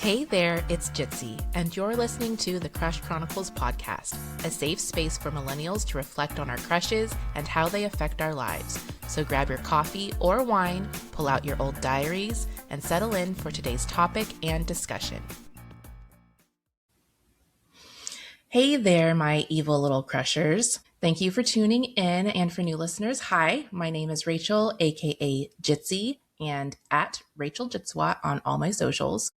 Hey there, it's Jitsi, and you're listening to the Crush Chronicles podcast, a safe space for millennials to reflect on our crushes and how they affect our lives. So grab your coffee or wine, pull out your old diaries, and settle in for today's topic and discussion. Hey there, my evil little crushers. Thank you for tuning in, and for new listeners, hi, my name is Rachel, aka Jitsi, and at Rachel Jitsawat on all my socials.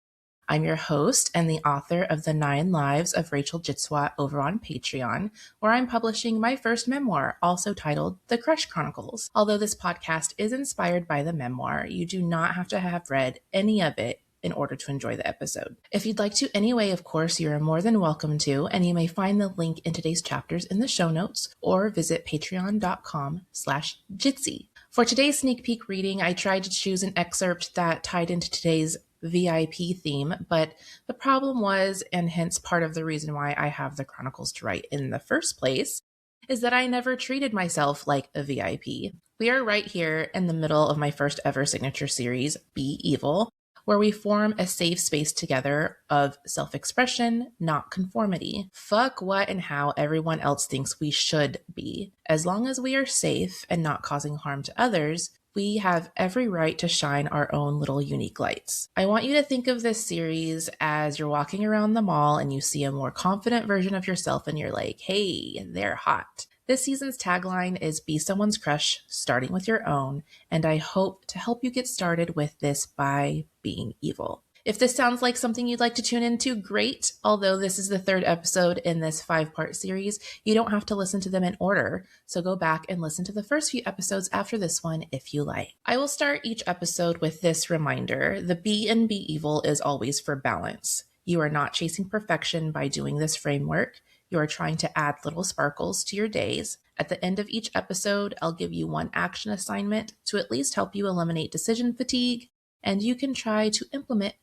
I'm your host and the author of the 9 Lives of Rachel Jitsawat over on Patreon, where I'm publishing my first memoir, also titled The Crush Chronicles. Although this podcast is inspired by the memoir, you do not have to have read any of it in order to enjoy the episode. If you'd like to anyway, of course, you are more than welcome to, and you may find the link in today's chapters in the show notes or visit patreon.com/jitsi. For today's sneak peek reading, I tried to choose an excerpt that tied into today's VIP theme, but the problem was, and hence part of the reason why I have the Chronicles to write in the first place, is that I never treated myself like a VIP. We are right here in the middle of my first ever signature series, Be Evil, where we form a safe space together of self-expression, not conformity. Fuck what and how everyone else thinks we should be. As long as we are safe and not causing harm to others, we have every right to shine our own little unique lights. I want you to think of this series as you're walking around the mall and you see a more confident version of yourself and you're like, hey, they're hot. This season's tagline is Be Someone's Crush, starting with your own, and I hope to help you get started with this by being evil. If this sounds like something you'd like to tune into, great. Although this is the 3rd episode in this 5-part series, you don't have to listen to them in order. So go back and listen to the first few episodes after this one if you like. I will start each episode with this reminder. The B in Be Evil is always for balance. You are not chasing perfection by doing this framework. You are trying to add little sparkles to your days. At the end of each episode, I'll give you one action assignment to at least help you eliminate decision fatigue, and you can try to implement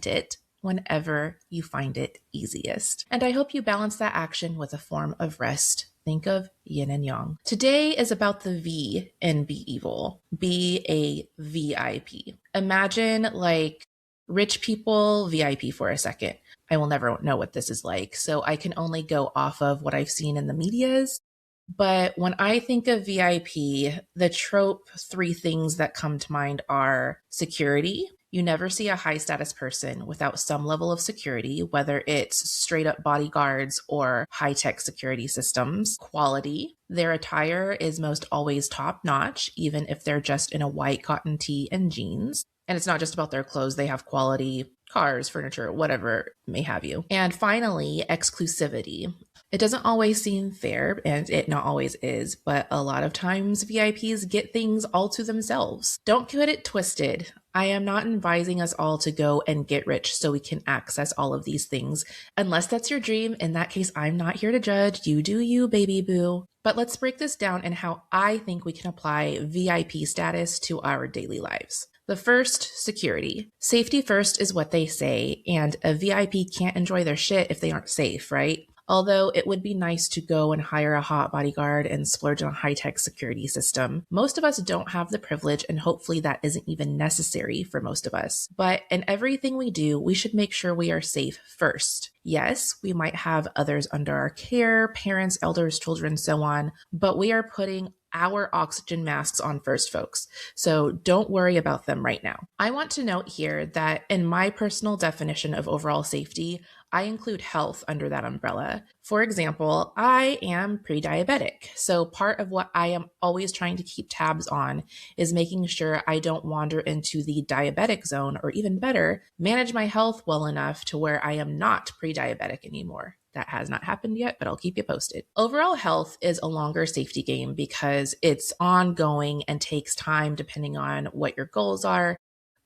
it whenever you find it easiest. And I hope you balance that action with a form of rest. Think of yin and yang. Today is about the V in Be Evil. Be a VIP. Imagine like rich people VIP for a second. I will never know what this is like, so I can only go off of what I've seen in the medias. But when I think of VIP, the trope 3 things that come to mind are security. You never see a high status person without some level of security, whether it's straight up bodyguards or high-tech security systems. Quality. Their attire is most always top notch, even if they're just in a white cotton tee and jeans. And it's not just about their clothes. They have quality cars, furniture, whatever may have you. And finally, exclusivity. It doesn't always seem fair, and it not always is, but a lot of times VIPs get things all to themselves. Don't get it twisted. I am not advising us all to go and get rich so we can access all of these things. Unless that's your dream, in that case, I'm not here to judge. You do you, baby boo. But let's break this down and how I think we can apply VIP status to our daily lives. The first, security. Safety first is what they say, and a VIP can't enjoy their shit if they aren't safe, right? Although it would be nice to go and hire a hot bodyguard and splurge on a high-tech security system, most of us don't have the privilege, and hopefully that isn't even necessary for most of us. But in everything we do, we should make sure we are safe first. Yes, we might have others under our care, parents, elders, children, so on, but we are putting our oxygen masks on first, folks. So don't worry about them right now. I want to note here that in my personal definition of overall safety, I include health under that umbrella. For example, I am pre-diabetic. So part of what I am always trying to keep tabs on is making sure I don't wander into the diabetic zone, or even better, manage my health well enough to where I am not pre-diabetic anymore. That has not happened yet, but I'll keep you posted. Overall health is a longer safety game because it's ongoing and takes time depending on what your goals are,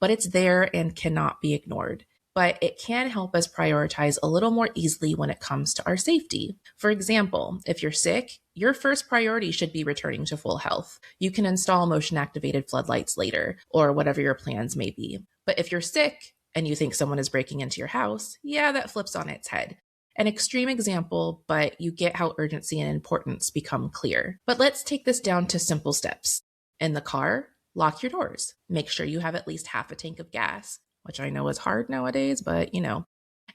but it's there and cannot be ignored. But it can help us prioritize a little more easily when it comes to our safety. For example, if you're sick, your first priority should be returning to full health. You can install motion-activated floodlights later, or whatever your plans may be. But if you're sick and you think someone is breaking into your house, yeah, that flips on its head. An extreme example, but you get how urgency and importance become clear. But let's take this down to simple steps. In the car, lock your doors. Make sure you have at least half a tank of gas. which I know is hard nowadays, but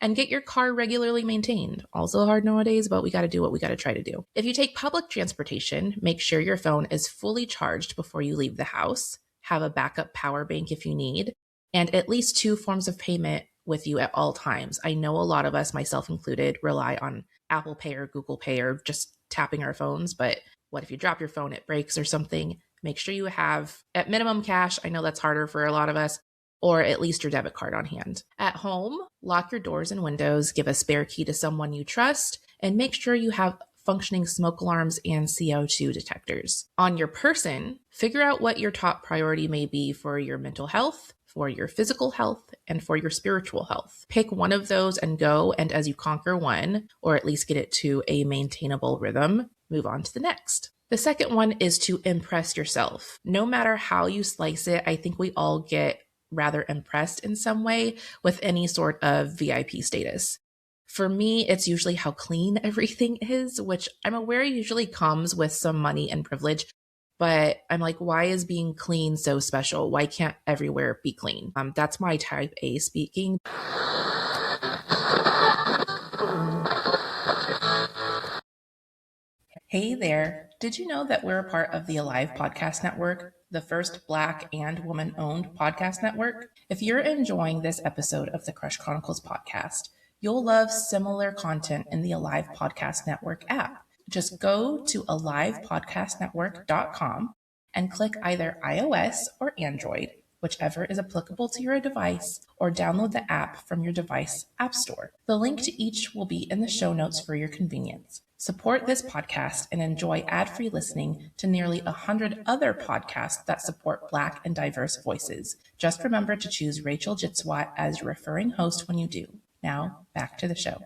and get your car regularly maintained. Also hard nowadays, but we got to do what we got to try to do. If you take public transportation, make sure your phone is fully charged before you leave the house. Have a backup power bank if you need, and at least 2 forms of payment with you at all times. I know a lot of us, myself included, rely on Apple Pay or Google Pay or just tapping our phones, but what if you drop your phone, it breaks or something? Make sure you have at minimum cash. I know that's harder for a lot of us, or at least your debit card on hand. At home, lock your doors and windows, give a spare key to someone you trust, and make sure you have functioning smoke alarms and CO2 detectors. On your person, figure out what your top priority may be for your mental health, for your physical health, and for your spiritual health. Pick one of those and go, and as you conquer one, or at least get it to a maintainable rhythm, move on to the next. The second one is to impress yourself. No matter how you slice it, I think we all get rather impressed in some way with any sort of VIP status. For me, it's usually how clean everything is, which I'm aware usually comes with some money and privilege. But I'm like, why is being clean so special? Why can't everywhere be clean? That's my type A speaking. Hey there. Did you know that we're a part of the Alive Podcast Network, the first Black and woman-owned podcast network? If you're enjoying this episode of the Crush Chronicles podcast, you'll love similar content in the Alive Podcast Network app. Just go to alivepodcastnetwork.com and click either iOS or Android, whichever is applicable to your device, or download the app from your device app store. The link to each will be in the show notes for your convenience. Support this podcast and enjoy ad-free listening to nearly 100 other podcasts that support Black and diverse voices. Just remember to choose Rachel Jitsawat as your referring host when you do. Now, back to the show.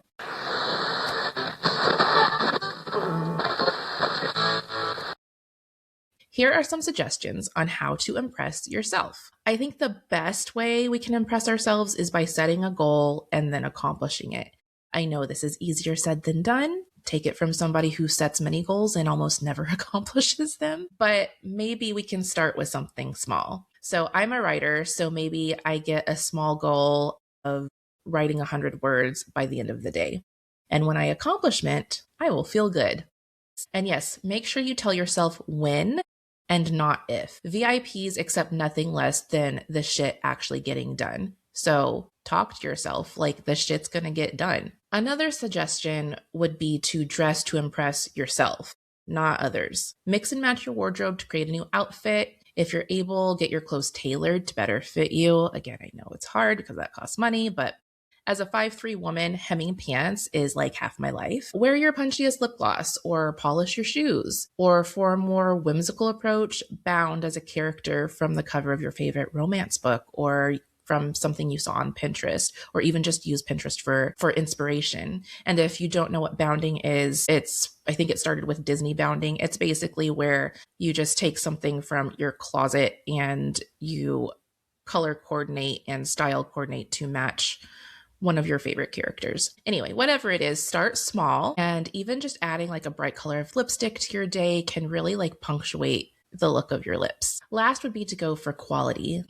Here are some suggestions on how to impress yourself. I think the best way we can impress ourselves is by setting a goal and then accomplishing it. I know this is easier said than done. Take it from somebody who sets many goals and almost never accomplishes them, but maybe we can start with something small. So I'm a writer, so maybe I get a small goal of writing 100 words by the end of the day. And when I accomplish it, I will feel good. And yes, make sure you tell yourself when and not if. VIPs accept nothing less than the shit actually getting done. So talk to yourself like the shit's gonna get done. Another suggestion would be to dress to impress yourself, not others. Mix and match your wardrobe to create a new outfit. If you're able, get your clothes tailored to better fit you. Again, I know it's hard because that costs money, but as a 5'3" woman, hemming pants is like half my life. Wear your punchiest lip gloss or polish your shoes. Or for a more whimsical approach, bound as a character from the cover of your favorite romance book or from something you saw on Pinterest, or even just use Pinterest for inspiration. And if you don't know what bounding is, I think it started with Disney bounding. It's basically where you just take something from your closet and you color coordinate and style coordinate to match one of your favorite characters. Anyway, whatever it is, start small, and even just adding like a bright color of lipstick to your day can really like punctuate the look of your lips. Last would be to go for quality.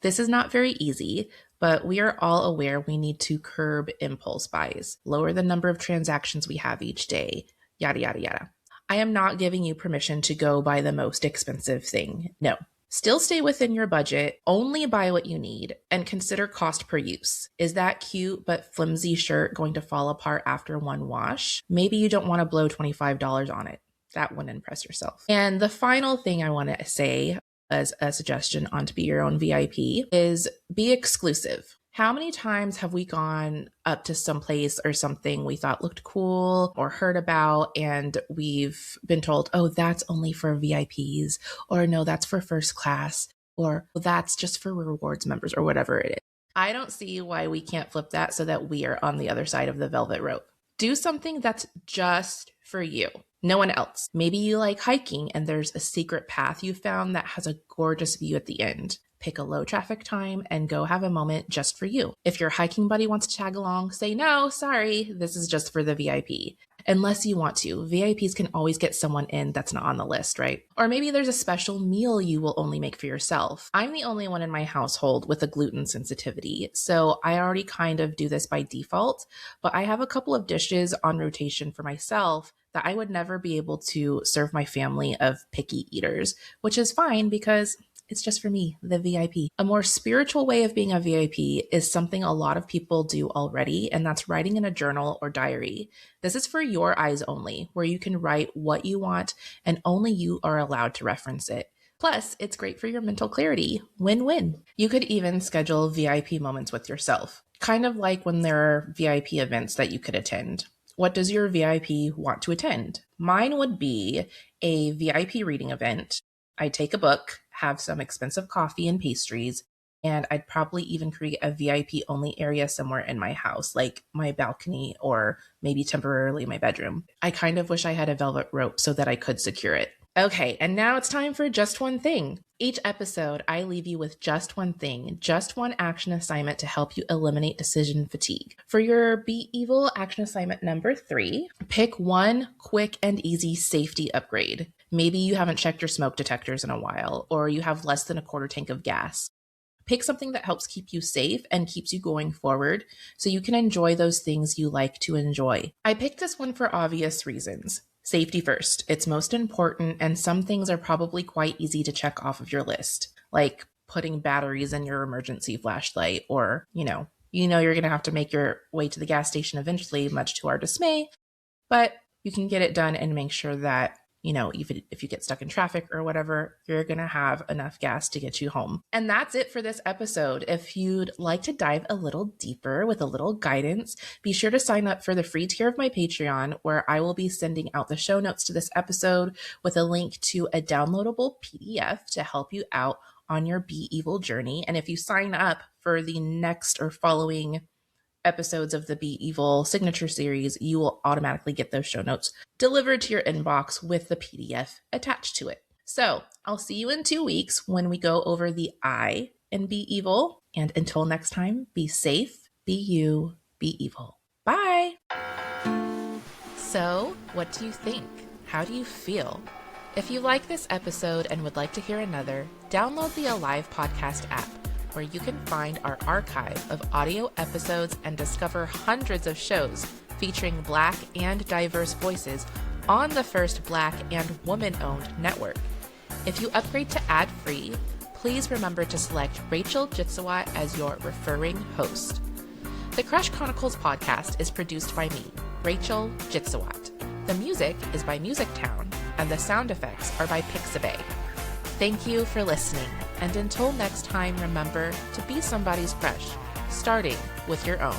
This is not very easy, but we are all aware we need to curb impulse buys, lower the number of transactions we have each day, yada, yada, yada. I am not giving you permission to go buy the most expensive thing. No. Still stay within your budget, only buy what you need, and consider cost per use. Is that cute but flimsy shirt going to fall apart after one wash? Maybe you don't want to blow $25 on it. That wouldn't impress yourself. And the final thing I want to say as a suggestion on to be your own VIP is be exclusive. How many times have we gone up to some place or something we thought looked cool or heard about, and we've been told, oh, that's only for VIPs, or no, that's for first class, or that's just for rewards members, or whatever it is. I don't see why we can't flip that so that we are on the other side of the velvet rope. Do something that's just for you. No one else. Maybe you like hiking and there's a secret path you found that has a gorgeous view at the end. Pick a low traffic time and go have a moment just for you. If your hiking buddy wants to tag along, say no, sorry, this is just for the VIP. Unless you want to, VIPs can always get someone in that's not on the list, right? Or maybe there's a special meal you will only make for yourself. I'm the only one in my household with a gluten sensitivity, so I already kind of do this by default, but I have a couple of dishes on rotation for myself that I would never be able to serve my family of picky eaters, which is fine because it's just for me, the VIP. A more spiritual way of being a VIP is something a lot of people do already, and that's writing in a journal or diary. This is for your eyes only, where you can write what you want and only you are allowed to reference it. Plus, it's great for your mental clarity. Win-win. You could even schedule VIP moments with yourself, kind of like when there are VIP events that you could attend. What does your VIP want to attend? Mine would be a VIP reading event. I'd take a book, have some expensive coffee and pastries, and I'd probably even create a VIP only area somewhere in my house, like my balcony or maybe temporarily my bedroom. I kind of wish I had a velvet rope so that I could secure it. Okay, and now it's time for just one thing. Each episode, I leave you with just one thing, just one action assignment to help you eliminate decision fatigue. For your Be Evil action assignment number 3, pick one quick and easy safety upgrade. Maybe you haven't checked your smoke detectors in a while, or you have less than a quarter tank of gas. Pick something that helps keep you safe and keeps you going forward so you can enjoy those things you like to enjoy. I picked this one for obvious reasons. Safety first. It's most important, and some things are probably quite easy to check off of your list, like putting batteries in your emergency flashlight, or, you know you're going to have to make your way to the gas station eventually, much to our dismay, but you can get it done and make sure that even if you get stuck in traffic or whatever, you're going to have enough gas to get you home. And that's it for this episode. If you'd like to dive a little deeper with a little guidance, be sure to sign up for the free tier of my Patreon, where I will be sending out the show notes to this episode with a link to a downloadable PDF to help you out on your Be Evil journey. And if you sign up for the next or following episodes of the Be Evil signature series, you will automatically get those show notes delivered to your inbox with the PDF attached to it. So I'll see you in 2 weeks when we go over the I in Be Evil. And until next time, be safe, be you, be evil. Bye. So, what do you think? How do you feel? If you like this episode and would like to hear another, download the Alive Podcast app, where you can find our archive of audio episodes and discover hundreds of shows featuring Black and diverse voices on the first Black and woman-owned network. If you upgrade to ad-free, please remember to select Rachel Jitsawat as your referring host. The Crush Chronicles podcast is produced by me, Rachel Jitsawat. The music is by Musictown, and the sound effects are by Pixabay. Thank you for listening, and until next time, remember to be somebody's crush, starting with your own.